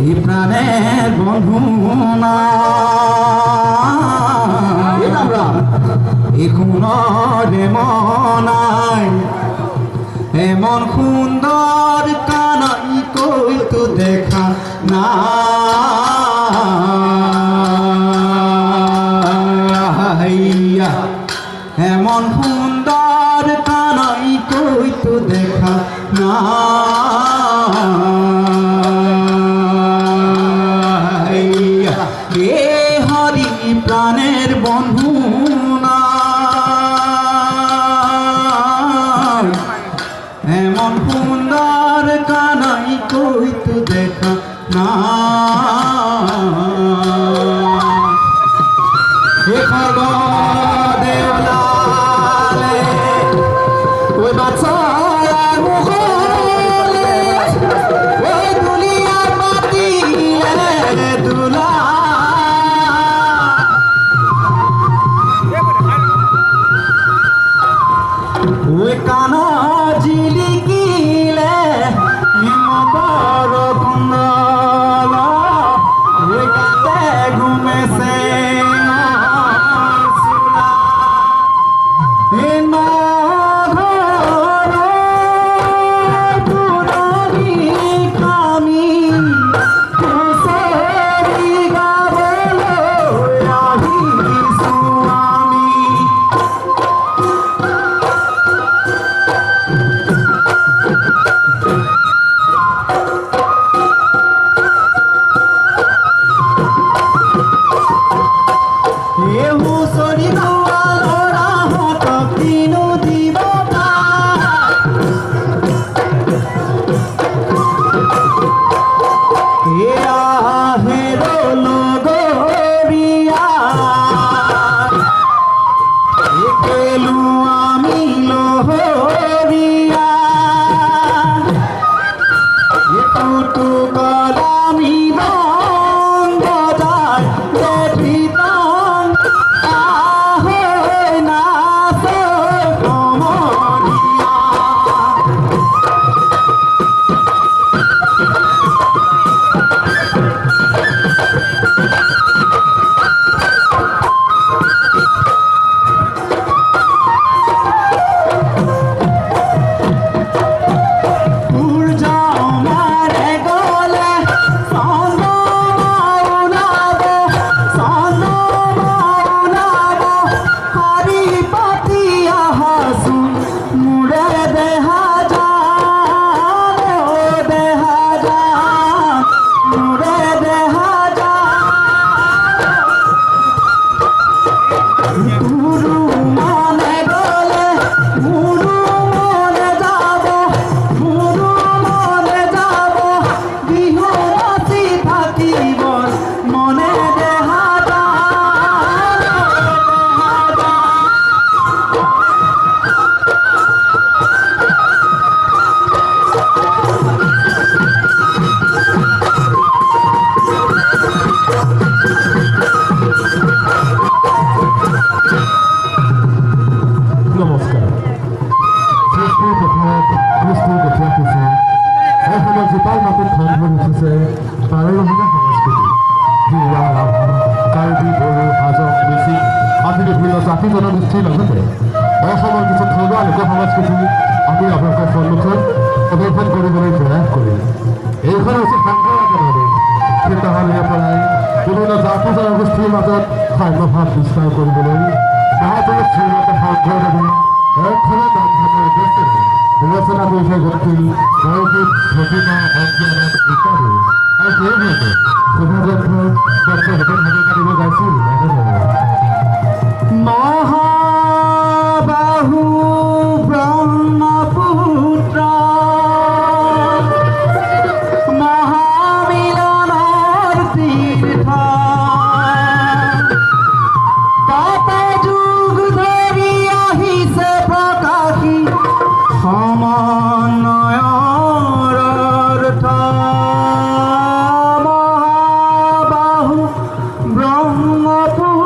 এই প্রাণের বন্ধু না এখন মনাই এমন সুন্দর কানাই কই তো দেখা না এমন সুন্দর কানাই কই তো দেখা না এ হরি প্রাণের বন্ধু না এমন সুন্দর কানাই কই তো দেখা না হে দেওয়ালে ওই বাচ্চা কানা ঝিলিকিলে হিমকর কুন্দল গাতে ঘুমেছে জাতি জনগোষ্ঠীৰ লগতে অসমৰ কিছু থলুৱা লোক সংস্কৃতি আমি আপোনালোকৰ সন্মুখত প্ৰদৰ্শন কৰিবলৈ প্ৰয়াস কৰিম। এইখন হৈছে সাংঘৰ একেবাৰে তেতিয়াহ'লে পৰাই বিভিন্ন জাতি জনগোষ্ঠীৰ মাজত সাম্যভাৱ বিস্তাৰ কৰিবলৈ মহাপুৰুষ শ্ৰীমন্ত শংকৰদেৱে একখনে নামঘাটৰ উদ্দেশ্যেৰে বিবেচনা কৰি থৈ গৈছিল বৰগীত, ভক্তিমা, অজ্ঞান ইত্যাদি আৰু সেইভাগে শুভগ্ৰন্থ ডক্টৰ ভূপেন হাজৰিকাদেৱে গাইছিল এনেধৰণে মহাবাহু ব্ৰহ্মপুত্ৰ মহামিলনৰ তীৰ্থ তাতে যুগ ধৰি আহিছে প্ৰকাশী সমন্বয়ৰ অৰ্থ মহাবাহু ব্ৰহ্মপুত্ৰ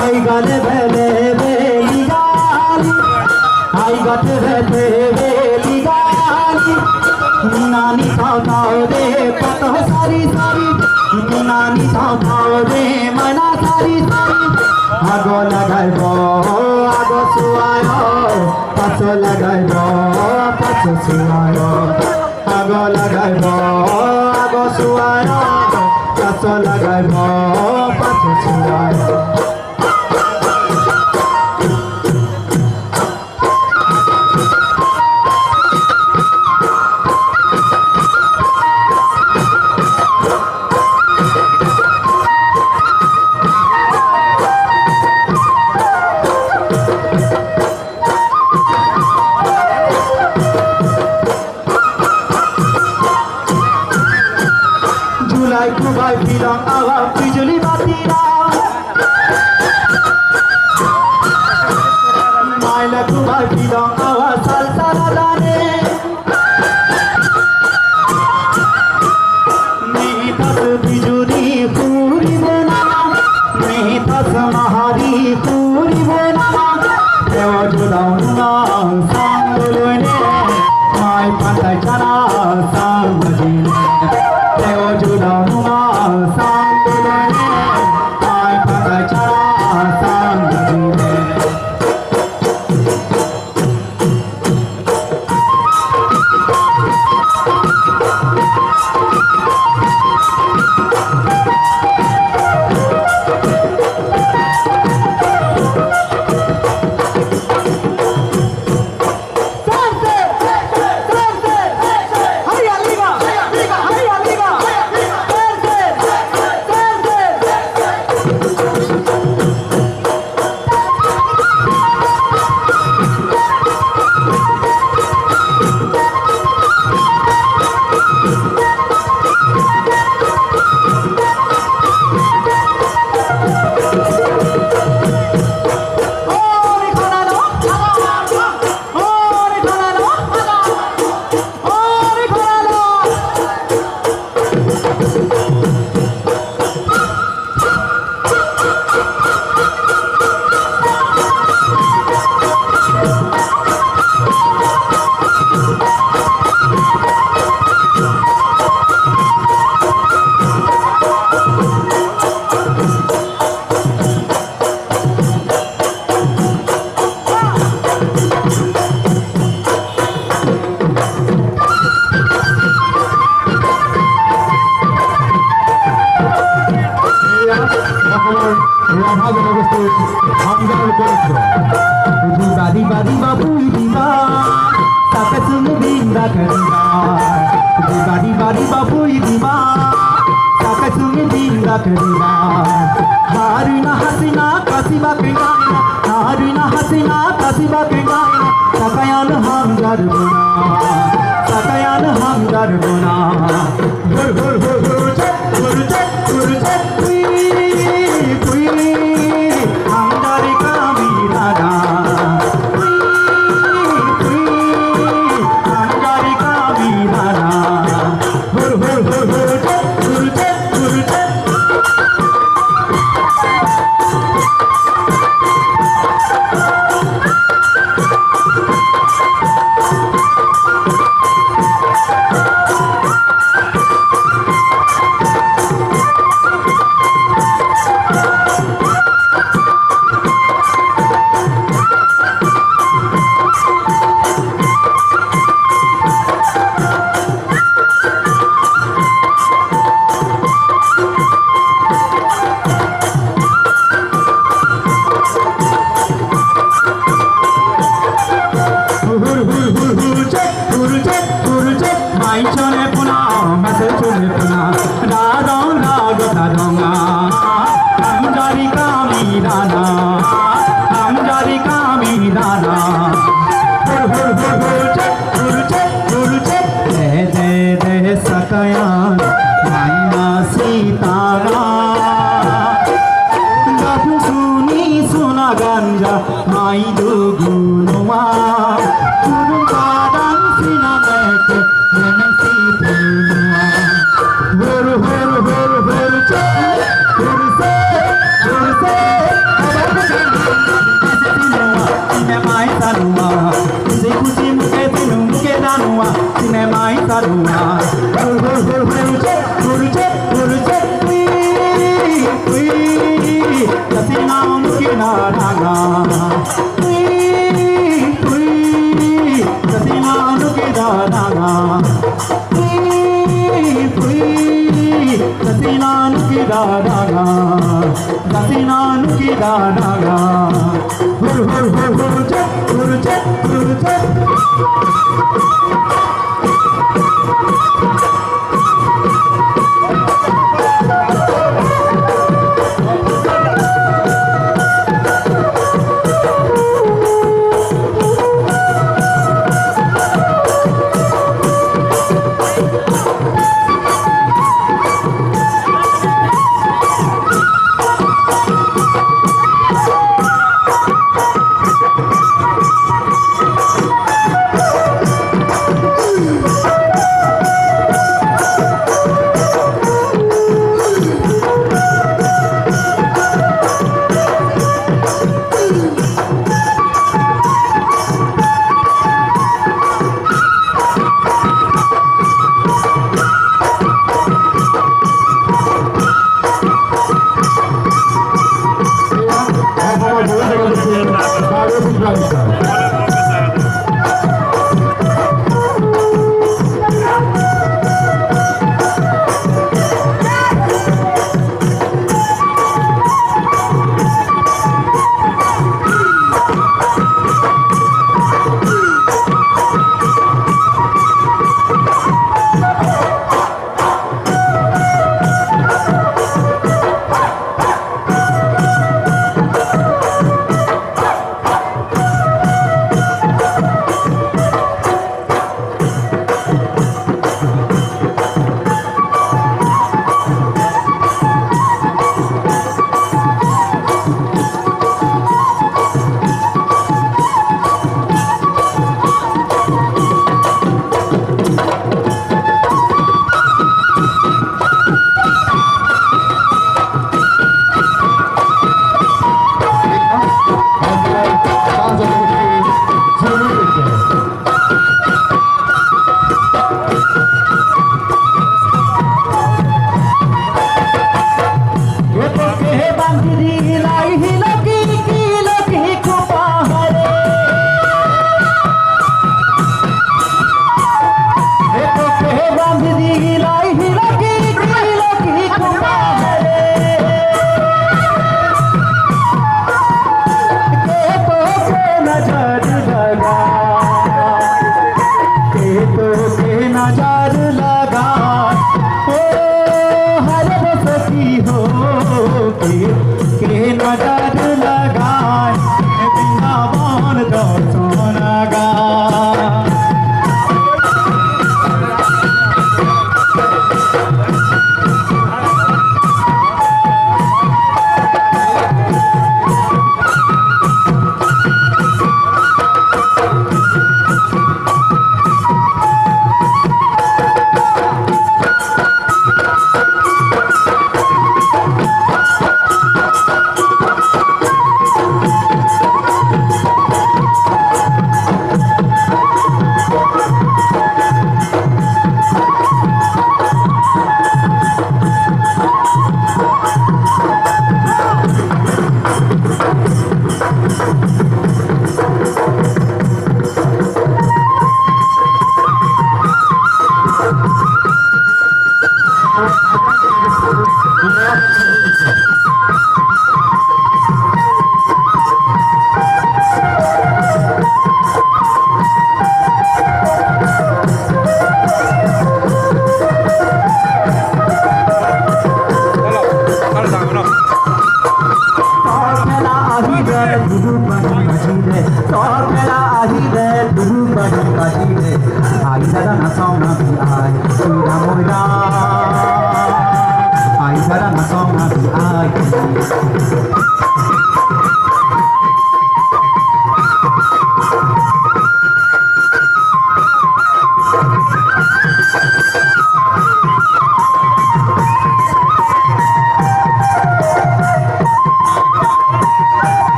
आई गाले भेले बेली गाली आई गाते भेले बेली गाली नानी थाओ रे कत सारी सारी नानी थाओ रे मना सारी सारी आगो लगाइब आगो सुआयो पाछो लगाइब पाछो सुआयो आगो लगाइब आगो सुआयो पाछो लगाइब पाछो सुआयो Kubai bilang awak bijuli batira Maila kubai bilang awak salsa radane Nihitas bijuli puri benama Nihitas mahari puri benama Dewa judaun nang sang duluine Mai pantai chana sang bajine Dewa judaun Badi badi babu idiba, sakasum binda kariba. Badi badi babu idiba, sakasum binda kariba. Harina hasina kasiba kengaina, harina hasina kasiba kengaina. Sakayan hamdar buna, sakayan hamdar buna. Bur bur bur bur cek, bur cek, bur cek. Gasinan ki danaga hur hur hur hur chat hur chat hur chat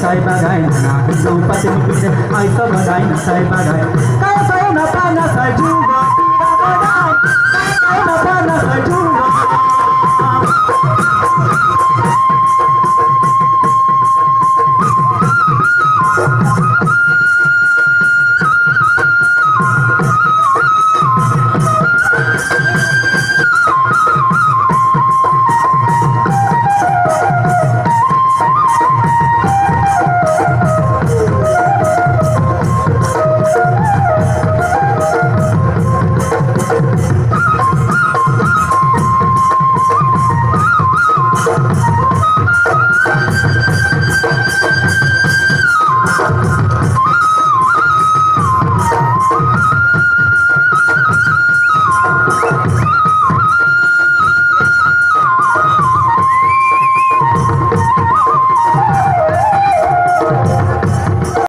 sai bagay na isang patimipin ay sa bagay na sai bagay kaya sa'yo na pa na sa juga kaya sa'yo na pa na sa juga